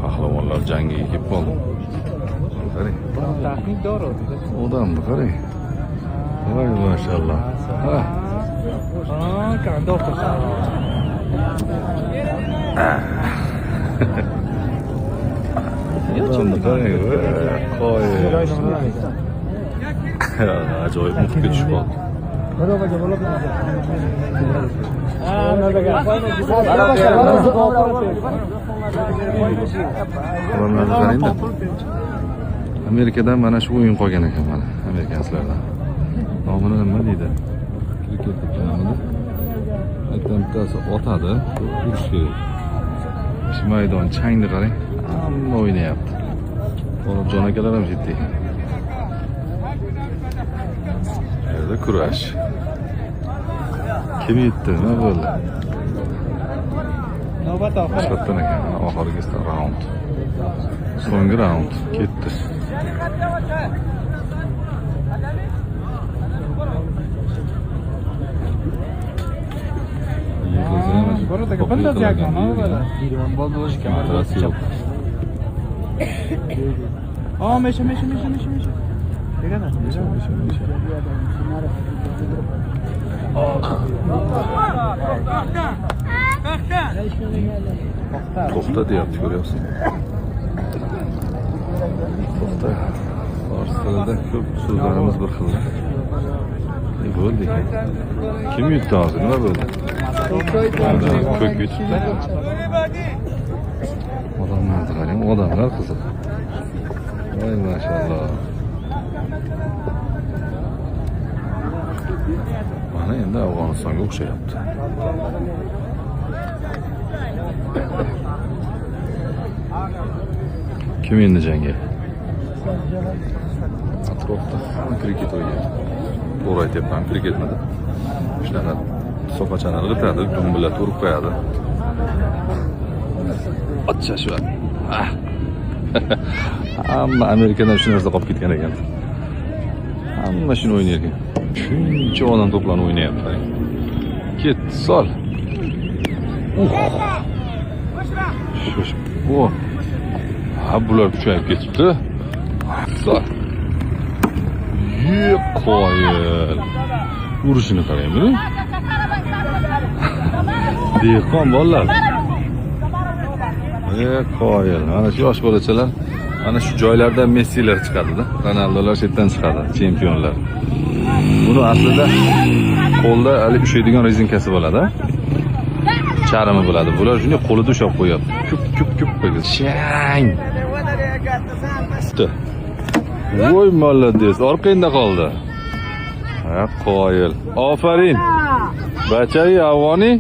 Pahlavonlar jangiga kelib qoldi. Qarang. Taxmin doğru. Odamni qarang. Voy mashallah. Ha. Kan doktor. Odamni qarang. Qo'y. Ajoyib muhitga tushib qoldi. Odamlarni qarangda. Amerikadan mana shu o'yin qolgan ekan mana amerikansklardan. Nomini nima deydi? Kriket deb nomini. Aytam bittasi otadi, urish kerak. Shu maydon changni qarang. Hamma o'ynayapti. Jon akalar ham jetdi. Yerda kurash. Kim yetdi? Nima bo'ldi? Navbat oxir. Sotdan ekan, oxirgi raund. So'nggi raund ketdi. Buradagi bunday diagnoz bo'ladi. Matrasi yo'q. Mesha. Degana. To'xta deyapti, ko'ryapsan? To'xta. Fors tilida ko'p so'zlarimiz bir xil. Ne bo'ldi ekan? Kim yutdi hozir? Nima bo'ldi? Ko'k yutdi. Odamlarni qarang, odamlar qiziq. Voy mashallah. Mana endi Afg'onistonga o'xshayapti. Kim endi jangga? Atrofda hamma kriket o'ynayapti. To'g'ri aytyapman, kriketmidi. Shunaqa so'qachani g'itadi, dumbillatib urib qo'yadi. Otcha shu. Hamma Amerikadan shu narsa qolib ketgan ekan. Hamma shuni o'ynar ekan. Shuncha odam to'planib o'ynayapti. Ket, sol. Shu. Ha, bular kuchayib ketibdi. Sol. Qo'yil. Urishini qarangmi? Dehqon bolalar. Qo'yil. Mana shu yosh bolachalar, mana shu joylarda Messilar chiqadi-da. Ronaldolar shu yerdan chiqadi, chempionlar. Buni aslida qo'lda hali ushlaydigan rezinkasi bo'ladi. Charmi bo'ladi. Bular shuni qo'lida ushlab qo'yapti. Kup qo'ygan. Shang. Voy молодец. Orqangda qoldi. Ha, qo'yil. Ofarin. Bachai avoni.